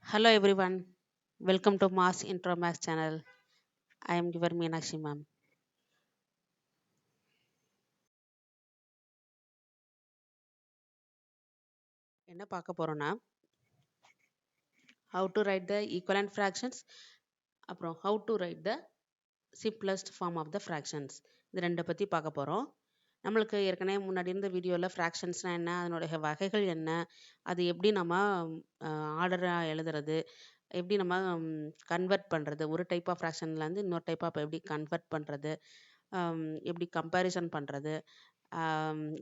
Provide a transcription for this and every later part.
Hello everyone, welcome to Mass Intro Max channel. I am your Meenakshi ma'am. என்ன பார்க்க போறோம்னா how to write the equivalent fractions அப்புறம் how to write the simplest form of the fractions இது ரெண்டை பற்றி பார்க்க போகிறோம். நம்மளுக்கு ஏற்கனவே முன்னாடி இருந்த வீடியோவில் ஃப்ராக்ஷன்ஸ்னால் என்ன, அதனுடைய வகைகள் என்ன, அது எப்படி நம்ம ஆர்டராக எழுதுறது, எப்படி நம்ம கன்வெர்ட் பண்ணுறது, ஒரு டைப் ஆஃப் ஃப்ராக்ஷன்லேருந்து இன்னொரு டைப் ஆஃப் எப்படி கன்வெர்ட் பண்ணுறது, எப்படி கம்பேரிசன் பண்ணுறது,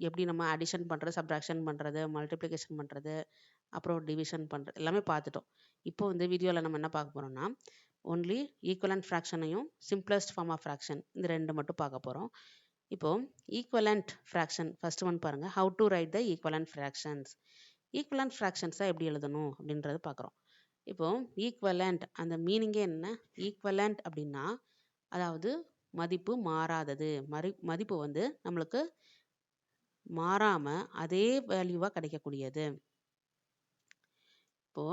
எப்படி நம்ம அடிஷன் பண்ணுறது, சப்ட்ராக்ஷன் பண்ணுறது, மல்டிப்ளிகேஷன் பண்ணுறது, அப்புறம் டிவிஷன் பண்ணுறது எல்லாமே பார்த்துட்டோம். இப்போ இந்த வீடியோவில் நம்ம என்ன பார்க்க போகிறோம்னா ஒன்லி ஈக்குவலண்ட் ஃப்ராக்ஷனையும் சிம்பிளஸ்ட் ஃபார்ம் ஆஃப் ஃப்ராக்ஷன் இந்த ரெண்டு மட்டும் பார்க்க போகிறோம். இப்போ ஈக்குவலண்ட் ஃப்ராக்ஷன் ஃபர்ஸ்ட் ஒன் பாருங்கள், how to write the equivalent fractions. Equivalent ஃப்ராக்ஷன்ஸாக எப்படி எழுதணும் அப்படின்றத பார்க்குறோம். இப்போ ஈக்குவலண்ட் அந்த மீனிங்கே என்ன, ஈக்குவலண்ட் அப்படின்னா அதாவது மதிப்பு மாறாதது, மதிப்பு வந்து நம்மளுக்கு மாறாம அதே வேல்யூவாக கிடைக்கக்கூடியது. இப்போ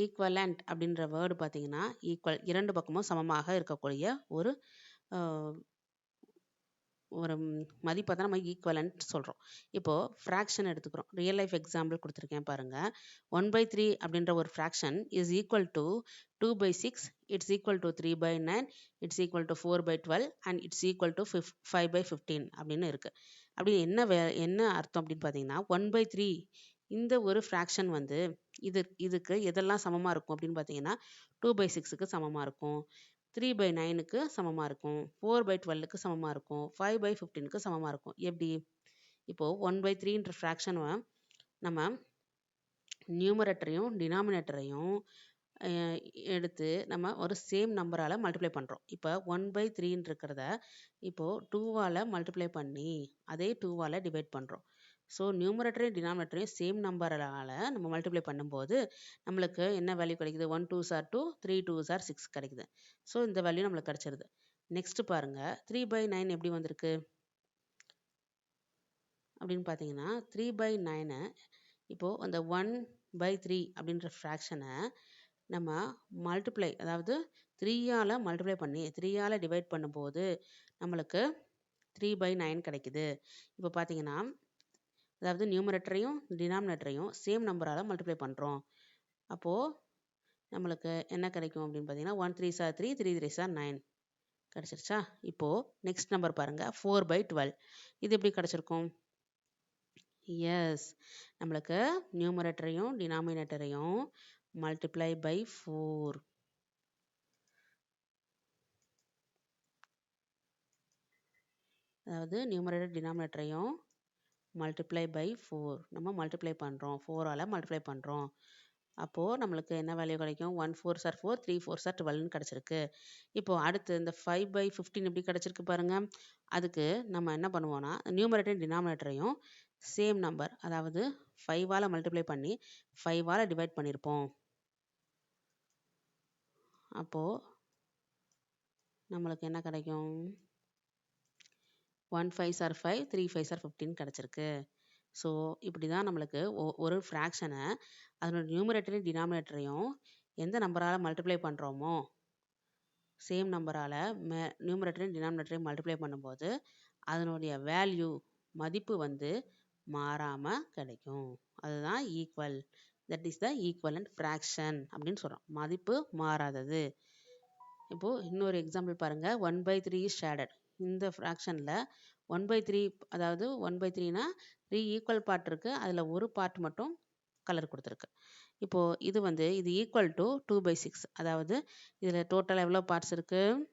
ஈக்குவலண்ட் அப்படின்ற வேர்டு பார்த்தீங்கன்னா ஈக்குவல், இரண்டு பக்கமும் சமமாக இருக்கக்கூடிய ஒரு ஒரு மதிப்பை தான் நம்ம ஈக்குவலண்ட் சொல்கிறோம். இப்போது ஃப்ராக்ஷன் எடுத்துக்கிறோம். ரியல் லைஃப் எக்ஸாம்பிள் கொடுத்துருக்கேன் பாருங்கள். 1/3 அப்படின்ற ஒரு fraction is equal to 2/6, it's equal to 3/9, it's equal to 4/12 and it's equal to 5/15 அப்படின்னு இருக்குது. அப்படி என்ன அர்த்தம் அப்படின்னு பார்த்தீங்கன்னா 1/3 இந்த ஒரு ஃப்ராக்ஷன் வந்து இதுக்கு எதெல்லாம் சமமாக இருக்கும் அப்படின்னு பார்த்தீங்கன்னா 2/6க்கு சமமாக இருக்கும், 3/9க்கு சமமாக இருக்கும், 4/12க்கு சமமாக இருக்கும், 5/15க்கு சமமாக இருக்கும். எப்படி? இப்போது 1/3ன்ற ஃப்ராக்ஷனை நம்ம நியூமரேட்டரையும் டினாமினேட்டரையும் எடுத்து நம்ம ஒரு சேம் நம்பரால் மல்டிப்ளை பண்ணுறோம். இப்போ 1/3 இருக்கிறத இப்போது 2வால் மல்டிப்ளை பண்ணி அதே 2வால் டிவைட் பண்ணுறோம். ஸோ நியூமரேட்டரையும் டினாமினேட்டரையும் சேம் நம்பரால் நம்ம மல்டிப்ளை பண்ணும்போது நம்மளுக்கு என்ன வேல்யூ கிடைக்குது, 1 2s are 2, 3 2s are 6 கிடைக்குது. ஸோ இந்த வேல்யூ நம்மளுக்கு கிடைச்சிருது. நெக்ஸ்ட் பாருங்கள், 3/9 எப்படி வந்திருக்கு அப்படின்னு பார்த்தீங்கன்னா 3/9 இப்போது அந்த 1/3 அப்படின்ற ஃப்ராக்ஷனை நம்ம மல்டிப்ளை, அதாவது 3ஆல் மல்டிப்ளை பண்ணி 3ஆல் டிவைட் பண்ணும்போது நம்மளுக்கு 3/9 கிடைக்குது. இப்போ பார்த்தீங்கன்னா அதாவது நியூமரேட்டரையும் டினாமினேட்டரையும் சேம் நம்பரால் மல்டிப்ளை பண்ணுறோம். அப்போது நம்மளுக்கு என்ன கிடைக்கும் அப்படின்னு பார்த்தீங்கன்னா 1 3s are 3, 3 3s are 9 கிடச்சிருச்சா. இப்போது நெக்ஸ்ட் நம்பர் பாருங்கள், 4/12 இது எப்படி கிடச்சிருக்கும். எஸ், நம்மளுக்கு நியூமரேட்டரையும் டினாமினேட்டரையும் மல்டிப்ளை பை 4, அதாவது நியூமரேட்டர் டினாமினேட்டரையும் மல்டிப்ளை பை 4 நம்ம மல்டிப்ளை பண்ணுறோம், 4ஆல் மல்டிப்ளை பண்ணுறோம். அப்போது நம்மளுக்கு என்ன வேல்யூ கிடைக்கும், 1 4s are 4, 3 4s are 12ன்னு கிடச்சிருக்கு. இப்போது அடுத்து இந்த 5/15 எப்படி கிடச்சிருக்கு பாருங்கள். அதுக்கு நம்ம என்ன பண்ணுவோம்னா நியூமரேட்டர் டினாமினேட்டரையும் சேம் நம்பர், அதாவது 5ஆல் மல்டிப்ளை பண்ணி 5ஆல் டிவைட் பண்ணியிருப்போம். அப்போது நம்மளுக்கு என்ன கிடைக்கும், 1 5s are 5, 3 5s are 15 கிடச்சிருக்கு. ஸோ இப்படி தான் நம்மளுக்கு ஒரு ஃப்ராக்ஷனை அதனோட நியூமரேட்டரையும் டினாமினேட்டரையும் எந்த நம்பரால் மல்டிப்ளை பண்ணுறோமோ சேம் நம்பரால் நியூமரேட்டரையும் டினாமினேட்டரையும் மல்டிப்ளை பண்ணும்போது அதனுடைய வேல்யூ மதிப்பு வந்து மாறாமல் கிடைக்கும். அதுதான் equal, that is the equivalent fraction அப்படின்னு சொல்கிறோம், மதிப்பு மாறாதது. இப்போது இன்னொரு எக்ஸாம்பிள் பாருங்கள், 1/3 இஸ் ஷேடட். இந்த ஃப்ராக்ஷனில் 1/3, அதாவது 1/3னா 3 ஈக்குவல் பார்ட் இருக்குது, அதில் ஒரு பார்ட் மட்டும் கலர் கொடுத்துருக்கு. இப்போது இது வந்து இது ஈக்குவல் டு 2/6, அதாவது இதில் டோட்டல் எவ்வளோ பார்ட்ஸ் இருக்குது,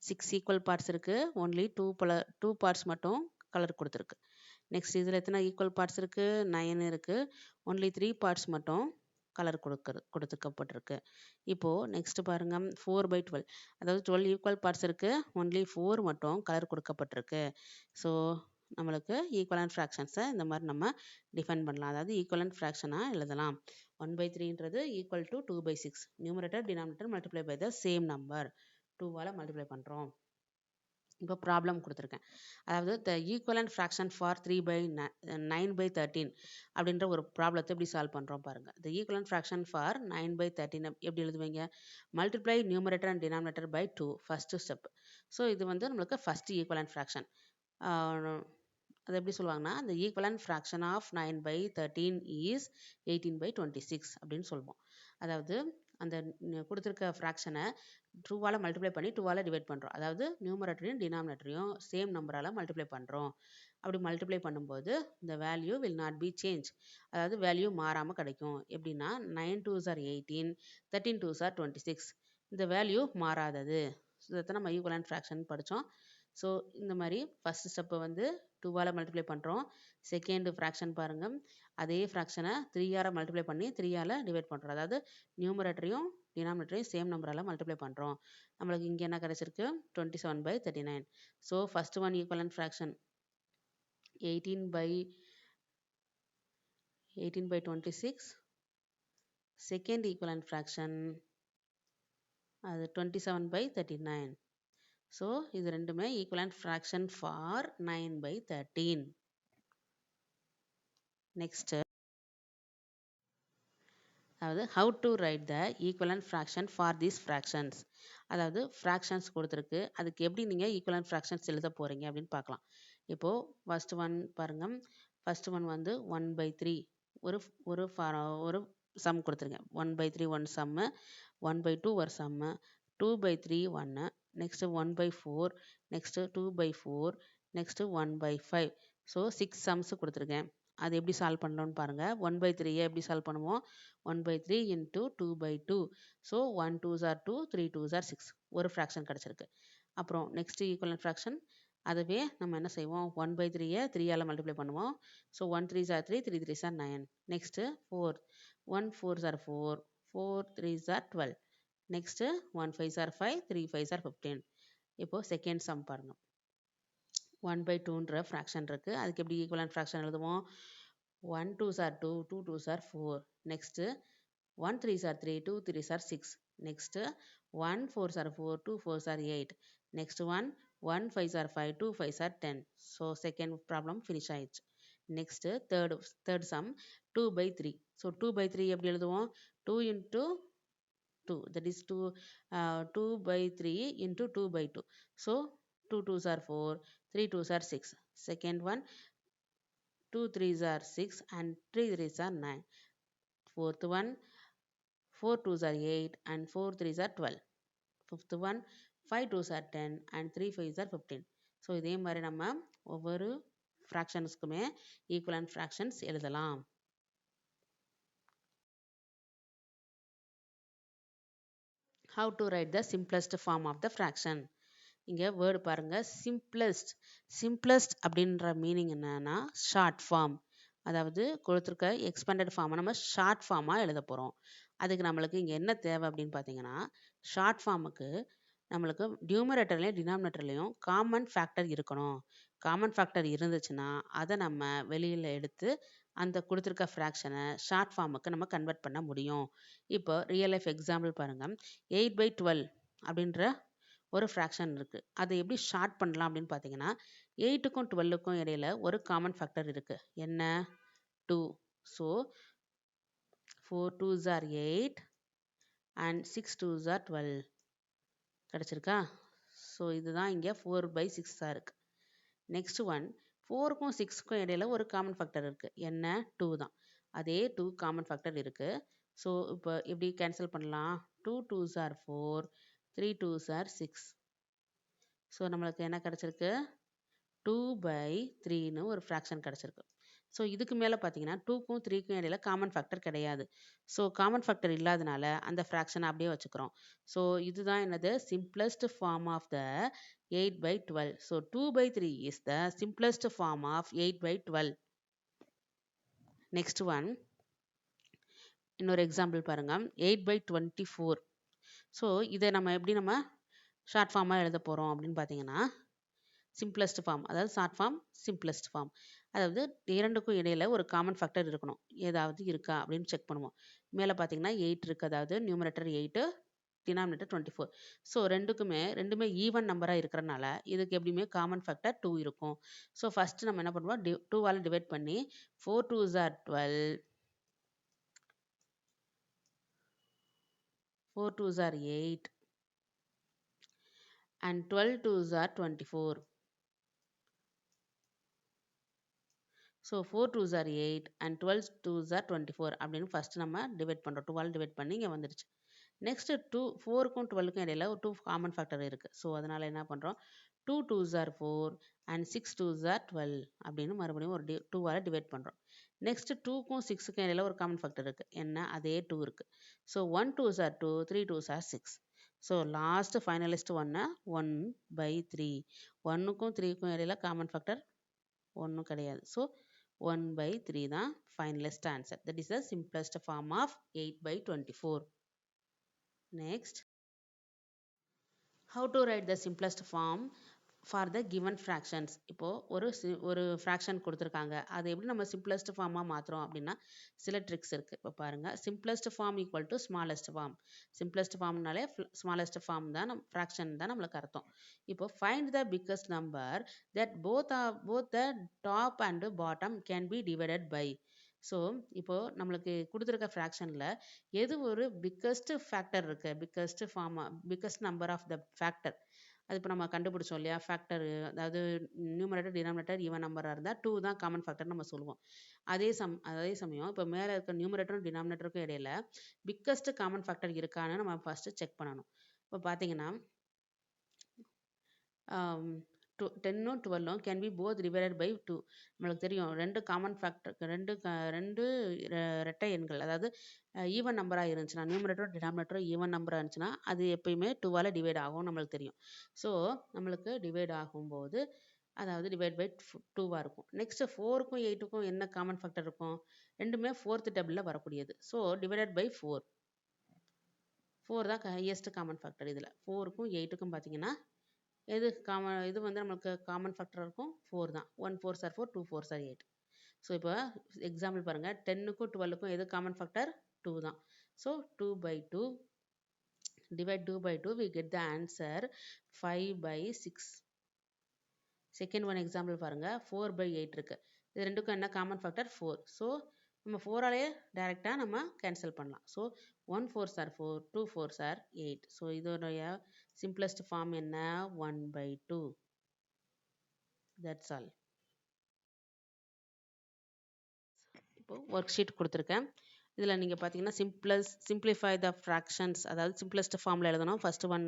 6 ஈக்குவல் பார்ட்ஸ் இருக்குது, ஒன்லி 2 பார்ட்ஸ் மட்டும் கலர் கொடுத்துருக்கு. நெக்ஸ்ட் இதில் எத்தனை ஈக்குவல் பார்ட்ஸ் இருக்குது, 9 இருக்குது, ஒன்லி 3 பார்ட்ஸ் மட்டும் கலர் கொடுத்துக்கப்பட்டிருக்கு. இப்போது நெக்ஸ்ட் பாருங்கள், 4/12, அதாவது 12 ஈக்குவல் பார்ட்ஸ் இருக்குது, ஒன்லி 4 மட்டும் கலர் கொடுக்கப்பட்டிருக்கு. ஸோ நம்மளுக்கு ஈக்குவலண்ட் ஃப்ராக்ஷன்ஸை இந்த மாதிரி நம்ம டிஃபைன் பண்ணலாம், அதாவது ஈக்குவலண்ட் ஃப்ராக்ஷனாக எழுதலாம். 1/3ன்றது equal to 2/6, numerator denominator multiply by the same number, 2வால் மல்டிப்ளை பண்ணுறோம். இப்போ ப்ராப்ளம் கொடுத்துருக்கேன். அதாவது த ஈக்குவலன்ட் ஃப்ராக்ஷன் ஃபார் 3/9/13 அப்படின்ற ஒரு ப்ராப்ளத்தை எப்படி சால்வ் பண்ணுறோம் பாருங்கள். த ஈக்குவலன்ட் ஃப்ராக்ஷன் ஃபார் 9/13 எப்படி எழுதுவீங்க? Multiply numerator and denominator by 2 first step. So இது வந்து நம்மளுக்கு ஃபஸ்ட் ஈக்குவலன்ட் ஃப்ராக்ஷன். அது எப்படி சொல்லுவாங்கன்னா, the equivalent fraction of 9/13 is 18/26 அப்படின்னு சொல்லுவோம். அதாவது அந்த கொடுத்துருக்க ஃப்ராக்ஷனை ட்ரூவால் மல்டிப்ளை பண்ணி டூவால் டிவைட் பண்ணுறோம். அதாவது நியூமரேட்டரையும் டினாமினேட்டரையும் சேம் நம்பரால் மல்டிப்ளை பண்ணுறோம். அப்படி மல்டிப்ளை பண்ணும்போது இந்த value will not be change. அதாவது வேல்யூ மாறாமல் கிடைக்கும். எப்படின்னா 9 2s are 18, 13 2s are 26. இந்த வேல்யூ மாறாதது. இதைத்தான் நம்ம ஈக்குவலன்ட் ஃப்ராக்ஷன் படித்தோம். ஸோ இந்த மாதிரி ஃபஸ்ட் ஸ்டெப்பை வந்து டூவால் மல்டிப்ளை பண்ணுறோம். செகண்ட் ஃப்ராக்ஷன் பாருங்கள், அதே ஃப்ராக்ஷனை 3ஆல் மல்டிப்ளை பண்ணி 3ஆல் டிவைட் பண்ணுறோம். அதாவது நியூமரேட்டரையும் டினாமினேட்டரையும் சேம் நம்பரால் மல்டிப்ளை பண்ணுறோம். நம்மளுக்கு இங்கே என்ன கிடைச்சிருக்கு? 27/39. So first one equivalent fraction 18/26. Second equivalent fraction அது 27/39. ஸோ இது ரெண்டுமே ஈக்குவலன்ட் ஃப்ராக்ஷன் ஃபார் 9/13. நெக்ஸ்ட், அதாவது how to write the equivalent fraction for these fractions. அதாவது ஃப்ராக்ஷன்ஸ் கொடுத்துருக்கு, அதுக்கு எப்படி நீங்கள் ஈக்குவலன்ட் ஃப்ராக்ஷன்ஸ் எழுத போகிறீங்க அப்படின்னு பார்க்கலாம். இப்போது ஃபஸ்ட் ஒன் பாருங்கள். ஃபஸ்ட் ஒன் வந்து 1/3 ஒரு ஒரு ஒரு சம் கொடுத்துருங்க. 1/3 ஒன் சம்மு, 1/2 ஒரு சம்மு, 2/3 ஒன்று, next 1/4, next 2/4, next 1/5. So 6 sums கொடுத்துருக்கேன். அது எப்படி சால்வ் பண்ணணும்னு பாருங்கள். 1/3 எப்படி சால்வ் பண்ணுவோம்? 1/3 into 2/2. So 1 2s are 2, 3 2s are 6. ஒரு ஃப்ராக்ஷன் கிடச்சிருக்கு. அப்புறம் நெக்ஸ்ட் ஈக்குவலன்ட் ஃப்ராக்ஷன், அதுவே நம்ம என்ன செய்வோம்? 1/3 3ஆல் மல்டிப்ளை பண்ணுவோம். So 1 3s are 3, 3 3s are 9. Next 4, 1 4s are 4, 4 3s are 12. Next 1 5s are 5, 3 5s are 15. இப்போது செகண்ட் சம் பாருங்கள். 1/2ன்ற ஃப்ராக்ஷன் இருக்குது, அதுக்கு எப்படி ஈக்குவலன்ட் ஃப்ராக்ஷன் எழுதுவோம்? 1 2s are 2, 2 2s are 4. Next 1 3s are 3, 2 3s are 6. Next 1 4s are 4, 2 4s are 8. Next 1 5s are 5, 2 5s are 10. So second problem finish ஆயிடுச்சு. Next third sum 2/3. So 2/3 எப்படி எழுதுவோம்? 2 into 2, that is 2/3 into 2/2. So 2 2s are 4, 3 2s are 6. Second one 2 3s are 6 and 3 3s are 9. Fourth one 4 2s are 8 and 4 3s are 12. Fifth one 5 2s are 10 and 3 5s are 15. So இதே மாதிரி நம்ம ஒவ்வொரு ஃப்ராக்ஷன்ஸ்க்குமே equivalent fractions எழுதலாம். How to write the simplest form of the fraction. இங்கே word பாருங்கள், simplest அப்படின்ற meaning என்னன்னா short form. அதாவது கொடுத்துருக்க எக்ஸ்பேண்டட் ஃபார்மை நம்ம ஷார்ட் ஃபார்மாக எழுத போகிறோம். அதுக்கு நம்மளுக்கு இங்கே என்ன தேவை அப்படின்னு பார்த்தீங்கன்னா, ஷார்ட் ஃபார்முக்கு நம்மளுக்கு நியூமரேட்டர்லையும் டினாமினேட்டர்லையும் காமன் ஃபேக்டர் இருக்கணும். காமன் ஃபேக்டர் இருந்துச்சுன்னா அதை நம்ம வெளியில் எடுத்து அந்த கொடுத்துருக்க ஃப்ராக்ஷனை ஷார்ட் ஃபார்முக்கு நம்ம கன்வெர்ட் பண்ண முடியும். இப்போ ரியல் லைஃப் எக்ஸாம்பிள் பாருங்கள். 8/12 அப்படின்ற ஒரு ஃப்ராக்ஷன் இருக்குது. அதை எப்படி ஷார்ட் பண்ணலாம் அப்படின்னு பார்த்தீங்கன்னா, 8க்கும் 12க்கும் இடையில ஒரு காமன் ஃபேக்டர் இருக்குது. என்ன? 2. So 4 2s are 8 and 6 2s are 12 கிடச்சிருக்கா? ஸோ இதுதான் இங்கே 4/6 இருக்குது. நெக்ஸ்ட் ஒன் 4க்கும் 6க்கும் இடையில ஒரு காமன் ஃபேக்டர் இருக்குது. என்ன? 2 தான். அதே 2 காமன் ஃபேக்டர் இருக்குது. ஸோ இப்போ எப்படி கேன்சல் பண்ணலாம்? 2 2s are 4, 3 2s are 6. So நம்மளுக்கு என்ன கிடச்சிருக்கு? 2/3ன்னு ஒரு ஃப்ராக்ஷன் கிடச்சிருக்கு. ஸோ இதுக்கு மேலே பார்த்தீங்கன்னா 2க்கும் 3க்கும் இடையில காமன் ஃபேக்டர் கிடையாது. ஸோ காமன் ஃபேக்டர் இல்லாதனால அந்த ஃப்ராக்ஷனை அப்படியே வச்சுக்கிறோம். ஸோ இதுதான் என்னது? Simplest form of the 8/12. So 2/3 is the simplest form of 8/12. Next one இன்னொரு எக்ஸாம்பிள் பாருங்கள். 8/24. ஸோ இதை நம்ம எப்படி நம்ம ஷார்ட் ஃபார்மாக எழுத போகிறோம் அப்படின்னு பார்த்தீங்கன்னா, சிம்பிளஸ்ட் ஃபார்ம், அதாவது ஷார்ட் ஃபார்ம் சிம்பிளஸ்ட் ஃபார்ம். அதாவது இரண்டுக்கும் இடையில ஒரு காமன் ஃபேக்டர் இருக்கணும். ஏதாவது இருக்கா அப்படின்னு செக் பண்ணுவோம். மேலே பார்த்தீங்கன்னா 8 இருக்குது, அதாவது நியூமரேட்டர் 8, டினாமினேட்டர் 24. ஸோ ரெண்டுமே ஈவன் நம்பராக இருக்கிறனால இதுக்கு எப்படியுமே காமன் ஃபேக்டர் 2 இருக்கும். ஸோ ஃபஸ்ட்டு நம்ம என்ன பண்ணுவோம், 2ஆல் டிவைட் பண்ணி 4 2s are 12, 4 2s are 8 and 12 2s are 24. So 4 2s are 8 and 12 2s are 24 அப்படின்னு ஃபஸ்ட்டு நம்ம டிவைட் பண்ணுறோம். 2ஆல் டிவைட் பண்ணி இங்கே வந்துடுச்சு. நெக்ஸ்ட்டு 4க்கும் 12க்கும் இடையில ஒரு 2 காமன் ஃபேக்டர் இருக்குது. ஸோ அதனால் என்ன பண்ணுறோம், 2 2s are 4 and 6 2s are 12 அப்படின்னு மறுபடியும் ஒரு 2ஆல் டிவைட் பண்ணுறோம். நெக்ஸ்ட்டு 2க்கும் 6க்கும் இடையில ஒரு காமன் ஃபேக்டர் இருக்குது. என்ன, அதே 2 இருக்குது. So 1 2s are 2, 3 2s are 6. So last finalist 1/3. 1க்கும் 3க்கும் இடையில காமன் ஃபேக்டர் ஒன்றும் கிடையாது. ஸோ 1/3 தான் finalist answer. That is the simplest form of 8/24. Next, how to write the simplest form for the given fractions. இப்போ ஒரு ஃப்ராக்ஷன் கொடுத்துருக்காங்க, அதை எப்படி நம்ம சிம்பிளஸ்ட் ஃபார்மாக மாற்றுறோம் அப்படின்னா சில ட்ரிக்ஸ் இருக்குது. இப்போ பாருங்கள், simplest form equal to smallest form. Simplest ஃபார்ம்னாலே ஸ்மாலஸ்ட் ஃபார்ம் தான், ஃப்ராக்ஷன் தான் நம்மளுக்கு அர்த்தம். இப்போ find the biggest number that both the top and bottom can be divided by. So இப்போது நம்மளுக்கு கொடுத்துருக்க ஃப்ராக்ஷனில் எது ஒரு பிக்கஸ்ட் ஃபேக்டர் இருக்குது, biggest number of the factor, அது இப்போ நம்ம கண்டுபிடிச்சோம் இல்லையா. ஃபேக்டர், அதாவது நியூமரேட்டர் டினாமினேட்டர் ஈவன் நம்பராக இருந்தால் 2 தான் காமன் ஃபேக்டர் நம்ம சொல்லுவோம். அதே சமயம் இப்போ மேலே இருக்க நியூமரேட்டரும் டினாமினேட்டருக்கும் இடையில பிக்கஸ்ட் காமன் ஃபேக்டர் இருக்கான்னு நம்ம ஃபஸ்ட்டு செக் பண்ணணும். இப்போ பார்த்தீங்கன்னா 10ம் 12ம் can be both divided by 2. நம்மளுக்கு தெரியும் ரெண்டு காமன் ஃபேக்டர், ரெண்டு ரெட்டை எண்கள், அதாவது ஈவன் நம்பராக இருந்துச்சுன்னா, நியூமரேட்டரும் டினாமினேட்டரும் ஈவன் நம்பராக இருந்துச்சுன்னா அது எப்பயுமே 2ஆல் டிவைட் ஆகும் நம்மளுக்கு தெரியும். ஸோ நம்மளுக்கு டிவைட் ஆகும்போது அதாவது டிவைட் பை 2வாக இருக்கும். நெக்ஸ்ட்டு 4க்கும் 8க்கும் என்ன காமன் ஃபேக்டர் இருக்கும், ரெண்டுமே 4th டேபிளில் வரக்கூடியது. ஸோ டிவைடட் பை 4 தான் ஹையஸ்ட் காமன் ஃபேக்டர். இதில் 4க்கும் 8க்கும் பார்த்தீங்கன்னா இது வந்து நம்மளுக்கு காமன் ஃபேக்டர் இருக்கும் 4 தான். 1 4s are 4, 2 4s are 8. So இப்போ எக்ஸாம்பிள் பாருங்கள், 10க்கும் 12க்கும் எது காமன் ஃபேக்டர், 2 தான். So 2/2 divide 2/2 we get the answer 5/6. Second one example பாருங்கள், 4/8 இருக்குது. இது ரெண்டுக்கும் என்ன காமன் ஃபேக்டர், 4. ஸோ நம்ம 4ஆலேயே டைரெக்டாக நம்ம கேன்சல் பண்ணலாம். So 1 4s are 4, 2 4s are 8. So இதோடைய சிம்பிளஸ்ட் ஃபார்ம் என்ன, 1/2. That's all. இப்போது ஒர்க் ஷீட் கொடுத்துருக்கேன். இதில் நீங்கள் பார்த்தீங்கன்னா சிம்பிளிஃபை த ஃப்ராக்ஷன்ஸ், அதாவது சிம்பிளஸ்ட் ஃபார்மில் எழுதணும் first one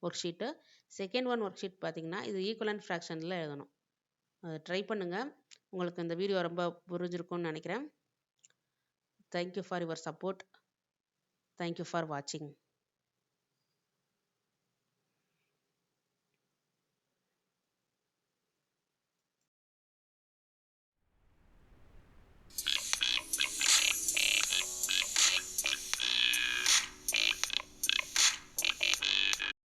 work sheet. Second one work sheet பார்த்தீங்கன்னா இது ஈக்குவலன்ட் ஃப்ராக்ஷனில் எழுதணும். ட்ரை பண்ணுங்கள், உங்களுக்கு இந்த வீடியோ ரொம்ப புரிஞ்சிருக்கும்னு நினைக்கிறேன். Thank you for your support. Thank you for வாட்சிங்.